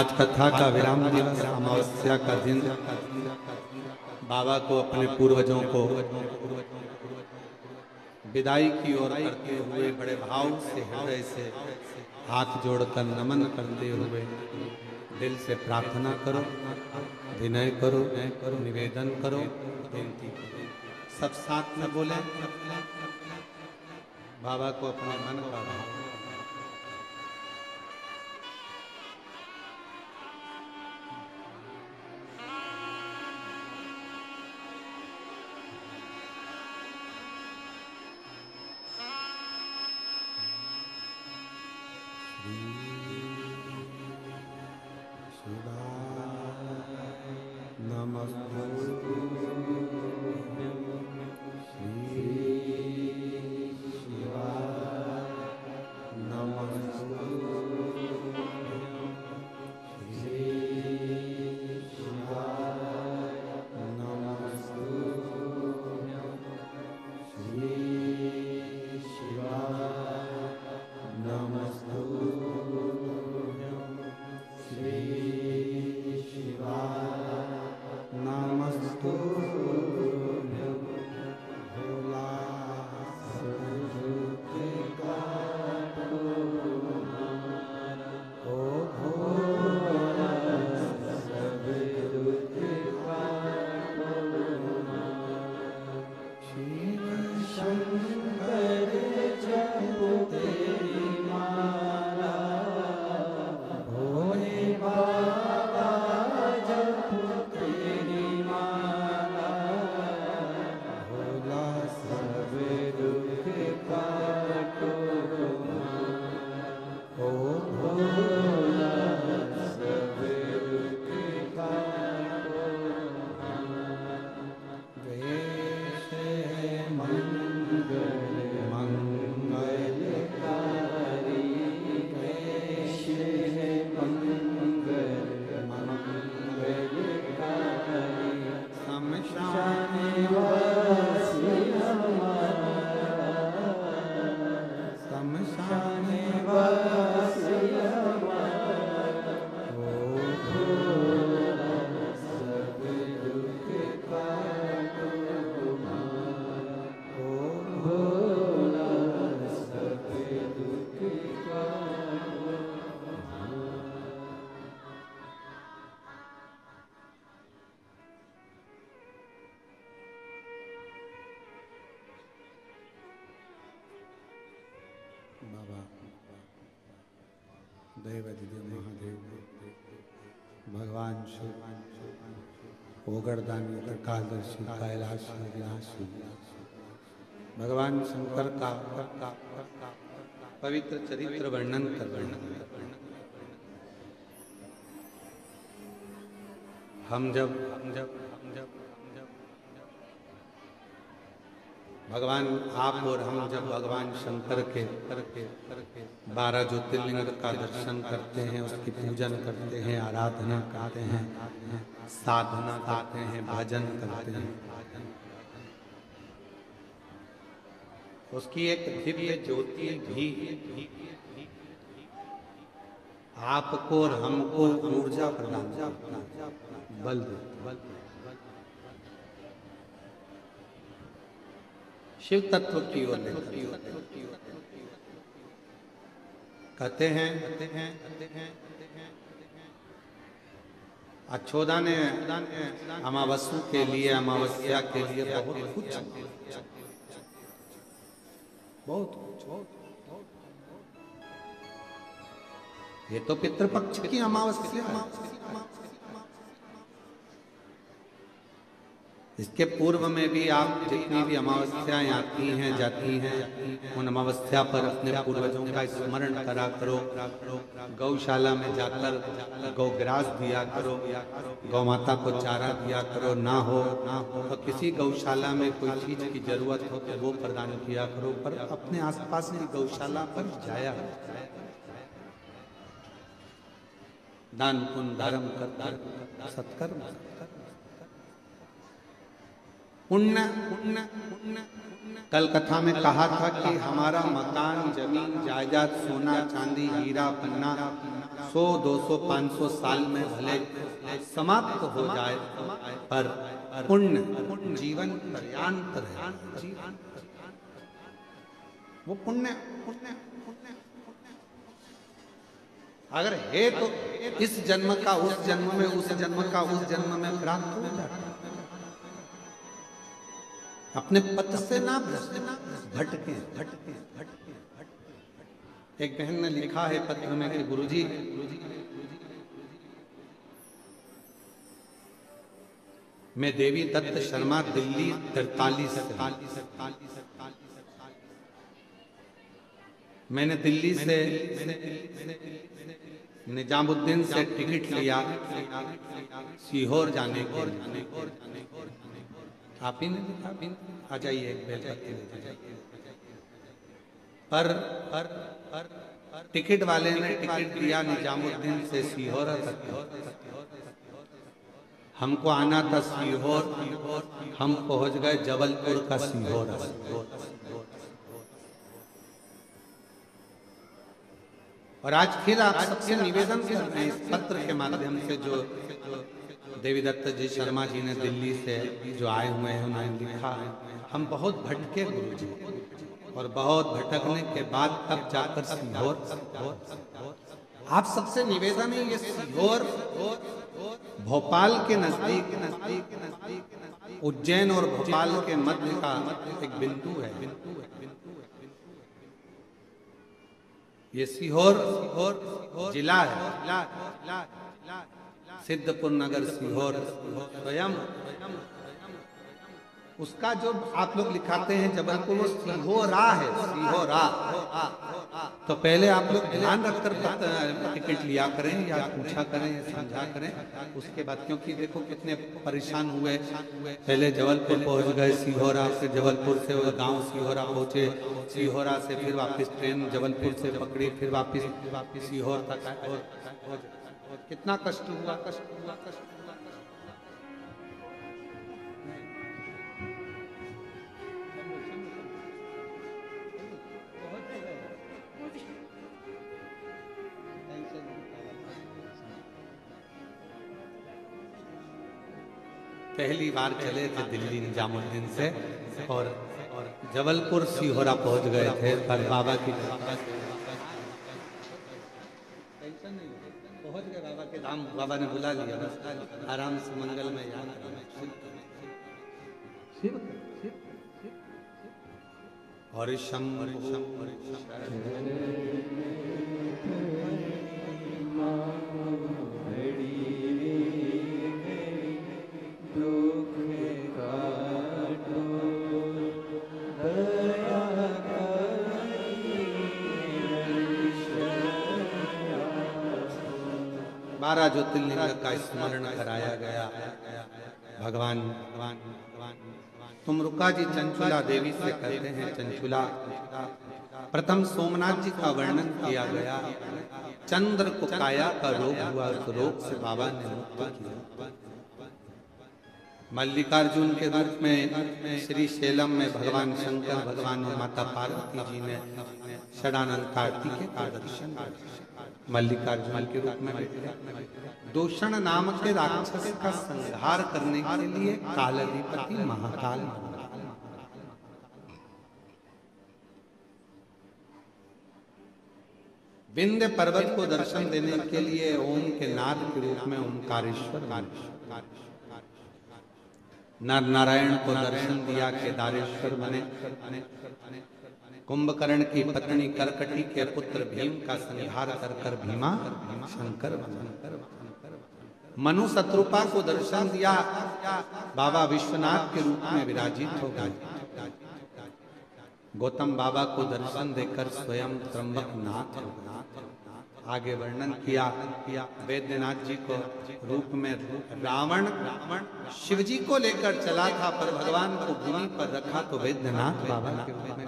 आज कथा का विराम दिवस, अमावस्या का दिन। बाबा को अपने पूर्वजों को विदाई की ओर करते हुए बड़े भाव से, हृदय से हाथ जोड़कर नमन करते हुए दिल से प्रार्थना करो, विनय करो, निवेदन करो, विनती करो। सब साथ में बोले, बाबा को अपने मन का भाव। भगवान शिव, ओगरदानी, कालदर्शी, कैलाशी, विनाशी, भगवान शंकर का पवित्र चरित्र वर्णन कर रहे हैं। हम जब भगवान आप और हम जब भगवान शंकर के 12 ज्योतिर्लिंग का दर्शन करते हैं, उसकी पूजन करते हैं, आराधना करते हैं, साधना करते हैं, भजन करते हैं, उसकी एक दिव्य ज्योति भी आपको और हमको ऊर्जा प्रदान करता है, बल देता है। शिव तत्व की ओर कहते हैं अछोदा ने अमावस्या के लिए बहुत कुछ ये तो पितृपक्ष की अमावस्या, इसके पूर्व में भी आप जितनी भी अमावस्याएं आती हैं जाती हैं, उन अमावस्या पर अपने पूर्वजों का स्मरण करा करो। गौशाला में जाकर गौग्रास दिया करो, गौ माता को चारा दिया करो। ना हो तो किसी गौशाला में कोई चीज की जरूरत हो तो वो प्रदान किया करो, पर अपने आसपास की गौशाला पर जाया दान पुण्य धर्म कर सत्कर्म पुण्य। कल कथा में कहा था कि हमारा मकान, जमीन, जायदाद, सोना, चांदी, हीरा, पन्ना 100, 200, 500 साल में भले समाप्त हो जाए, पर पुण्य जीवन पर्यंत रहे। वो पुण्य अगर है तो इस जन्म का उस जन्म में, उस जन्म का उस जन्म में प्राप्त हो जाता। अपने पथ से ना भटके। एक बहन ने लिखा है पत्र में कि गुरुजी, मैं देवी दत्त शर्मा, दिल्ली 43। मैंने दिल्ली से निजामुद्दीन से टिकट लिया सीहोर जाने के लिए। आप ही ने लिखा, आ जाइए एक बेलपत्ती ले जाइए। पर टिकट वाले ने टिकट दिया निजामुद्दीन से सीहोर तक। हमको आना था सीहोर, हम पहुंच गए जबलपुर का सीहोर। और आज फिर आप सबसे निवेदन कर रहे हैं इस पत्र के माध्यम से, जो देवी दत्त जी शर्मा जी ने दिल्ली से जो आए हुए हैं, उन्होंने लिखा है, हम बहुत भटके गुरुजी, और बहुत भटकने के बाद तब जाकर सीहोर। आप सबसे निवेदन है, ये सीहोर भोपाल के नजदीक, उज्जैन और भोपाल के मध्य का एक बिंदु है। ये सीहोर जिला है, सिद्धपुर नगर सीहोर स्वयं। उसका जो आप लोग लिखाते हैं जबलपुर, वो सीहोरा है, सीहोरा। तो पहले आप लोग ध्यान रखकर टिकट लिया करें या पूछा करें, समझा करें उसके बाद, क्योंकि देखो कितने परेशान हुए। पहले जबलपुर पहुंच गए सीहोरा, फिर जबलपुर से वो गांव सीहोरा पहुंचे, सीहोरा से फिर वापस ट्रेन जबलपुर से पकड़ी, फिर वापस सीहोर तक। और कितना कष्ट हुआ। पहली बार चले थे दिल्ली निजामुद्दीन से, और जबलपुर सीहोरा पहुंच गए थे, पर बाबा की टेंशन नहीं, पहुंच गए बाबा के धाम। बाबा ने बुला लिया, बस आराम से मंगल में याद और बारह ज्योतिर्लिंग का स्मरण कराया गया। भगवान तुम रुका जी चंचुला देवी से कहते हैं। चंचुला प्रथम सोमनाथ जी का वर्णन किया गया। चंद्र को काया का रोग हुआ, उस रोग से बाबा ने मुक्त किया। मल्लिकार्जुन के रूप में श्री शैलम में भगवान शंकर, भगवान और माता पार्वती जी ने षडानंद कार्तिकेय का दर्शन। मल्लिकार्जुन के रूप में दूषण नाम के राक्षस का संहार करने के लिए कालाधिपति महाकाल। विंध्य पर्वत को दर्शन देने के लिए ओम के नाद के रूप में ओंकारेश्वर। नर नारायण को दर्शन दिया, केदारेश्वर बने। कुंभकर्ण की पत्नी करकटी के पुत्र भीम का संहार कर भीमा शंकर बने। मनु शत्रुपा को दर्शन दिया, बाबा विश्वनाथ के रूप में विराजित हो गए। गौतम बाबा को दर्शन देकर स्वयं त्र्यंबक नाथ। आगे वर्णन किया वैद्यनाथ जी को रूप में रावण शिव जी को लेकर चला था, पर भगवान को भूमि पर रखा तो वैद्यनाथ बाबा के रूप में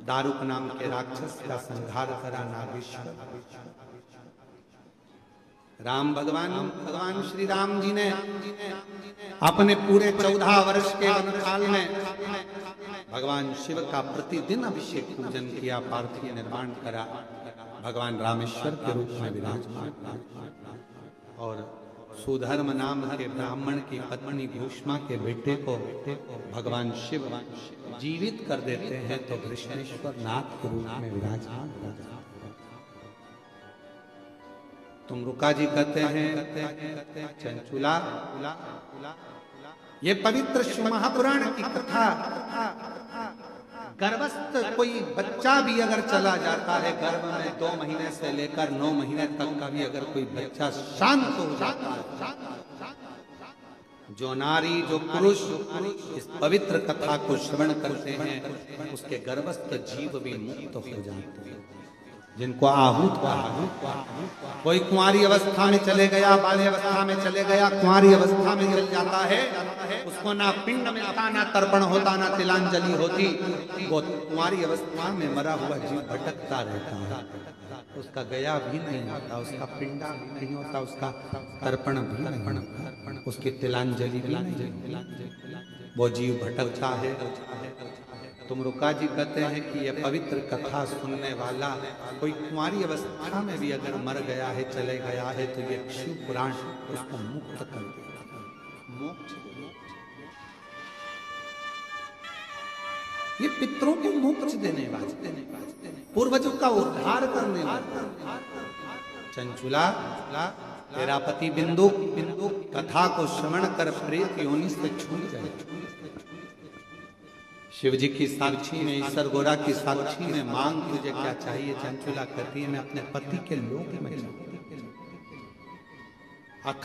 दारुक नाम के राक्षस का संहार करा नागेश्वर। राम भगवान श्री राम जी ने अपने पूरे 14 वर्ष के वनकाल में भगवान शिव का प्रतिदिन अभिषेक पूजन किया, पार्थिव निर्माण करा। भगवान रामेश्वर के रूप में विराजमान, और सुधर्म नाम के ब्राह्मण की पत्नी घूष्मा के बेटे को भगवान शिव जीवित कर देते हैं तो कृष्णेश्वर नाथ के रूप में विराजमान हो जाते हैं। तुम रुका जी कहते हैं चंचुला, ये पवित्र शिव महापुराण की कथा, गर्भस्थ कोई बच्चा भी अगर चला जाता है गर्भ में 2 महीने से लेकर 9 महीने तक का भी अगर कोई बच्चा शांत हो जाता है, जो नारी जो पुरुष इस पवित्र कथा को श्रवण करते हैं उसके गर्भस्थ जीव भी मुक्त हो जाते हैं। जिनको आहूत कोई कुंवारी अवस्था में चले गया, बाल्य अवस्था में चले गया, कुंवारी अवस्था में चल जाता है, उसको ना पिंड मिलता, ना तर्पण होता, ना तिलांजलि होती, वो कुंवारी अवस्था में मरा हुआ जीव भटकता रहता है, उसका गया भी नहीं होता, उसका पिंडा भी नहीं होता, उसका तर्पण भी नहीं होता, उसकी तिलांजलि भी नहीं, वो जीव भटकता है। तुम रुका जी कहते हैं कि यह पवित्र कथा सुनने वाला कोई कुंवारी अवस्था में भी अगर मर गया है, चले गया है, तो ये शिव पुराण उसको मुक्त कर देता है, मोक्ष। ये पितरों को मोक्ष देने वाले, पूर्वजों का उद्धार करने वाले। चंचुला, तेरा पति बिंदु कथा को श्रवण कर प्रेत योनि से छूट जाए। शिव जी की साक्षी में, ईश्वर गोरा की साक्षी में मांग तुझे क्या चाहिए? चंचुला कहती है मैं अपने पति के लोक में जाऊं।